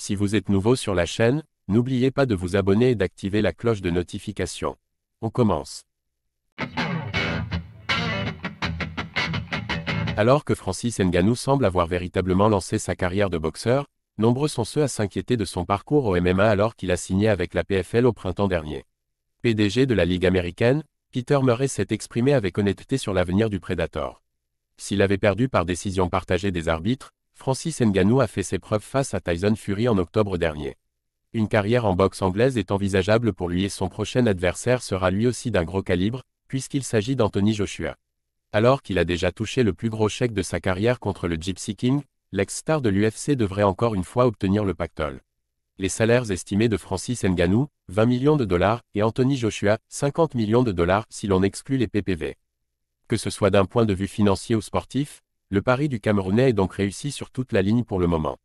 Si vous êtes nouveau sur la chaîne, n'oubliez pas de vous abonner et d'activer la cloche de notification. On commence. Alors que Francis Ngannou semble avoir véritablement lancé sa carrière de boxeur, nombreux sont ceux à s'inquiéter de son parcours au MMA alors qu'il a signé avec la PFL au printemps dernier. PDG de la Ligue américaine, Peter Murray s'est exprimé avec honnêteté sur l'avenir du Predator. S'il avait perdu par décision partagée des arbitres, Francis Ngannou a fait ses preuves face à Tyson Fury en octobre dernier. Une carrière en boxe anglaise est envisageable pour lui et son prochain adversaire sera lui aussi d'un gros calibre, puisqu'il s'agit d'Anthony Joshua. Alors qu'il a déjà touché le plus gros chèque de sa carrière contre le Gypsy King, l'ex-star de l'UFC devrait encore une fois obtenir le pactole. Les salaires estimés de Francis Ngannou, 20 millions de dollars, et Anthony Joshua, 50 millions de dollars si l'on exclut les PPV. Que ce soit d'un point de vue financier ou sportif, le pari du Camerounais est donc réussi sur toute la ligne pour le moment.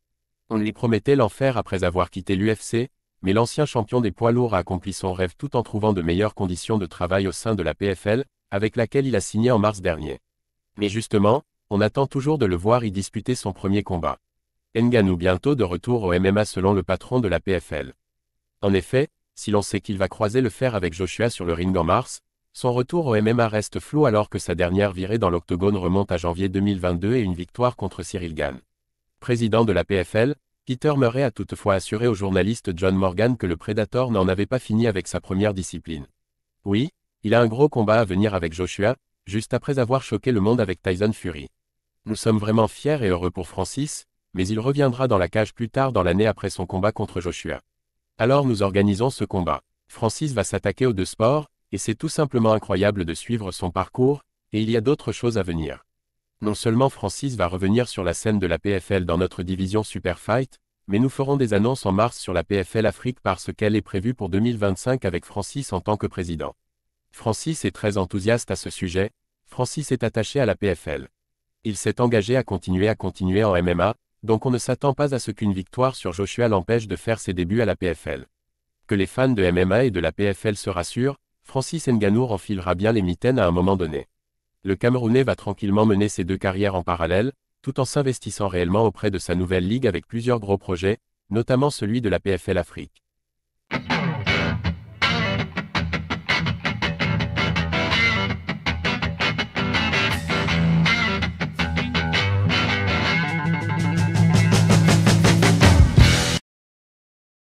On lui promettait l'enfer après avoir quitté l'UFC, mais l'ancien champion des poids lourds a accompli son rêve tout en trouvant de meilleures conditions de travail au sein de la PFL, avec laquelle il a signé en mars dernier. Mais justement, on attend toujours de le voir y disputer son premier combat. Ngannou bientôt de retour au MMA selon le patron de la PFL. En effet, si l'on sait qu'il va croiser le fer avec Joshua sur le ring en mars, son retour au MMA reste flou alors que sa dernière virée dans l'octogone remonte à janvier 2022 et une victoire contre Cyril Gane. Président de la PFL, Peter Murray a toutefois assuré au journaliste John Morgan que le Predator n'en avait pas fini avec sa première discipline. Oui, il a un gros combat à venir avec Joshua, juste après avoir choqué le monde avec Tyson Fury. Nous sommes vraiment fiers et heureux pour Francis, mais il reviendra dans la cage plus tard dans l'année après son combat contre Joshua. Alors nous organisons ce combat. Francis va s'attaquer aux deux sports, et c'est tout simplement incroyable de suivre son parcours, et il y a d'autres choses à venir. Non seulement Francis va revenir sur la scène de la PFL dans notre division Super Fight, mais nous ferons des annonces en mars sur la PFL Afrique parce qu'elle est prévue pour 2025 avec Francis en tant que président. Francis est très enthousiaste à ce sujet, Francis est attaché à la PFL. Il s'est engagé à continuer en MMA, donc on ne s'attend pas à ce qu'une victoire sur Joshua l'empêche de faire ses débuts à la PFL. Que les fans de MMA et de la PFL se rassurent, Francis Ngannou enfilera bien les mitaines à un moment donné. Le Camerounais va tranquillement mener ses deux carrières en parallèle, tout en s'investissant réellement auprès de sa nouvelle ligue avec plusieurs gros projets, notamment celui de la PFL Afrique.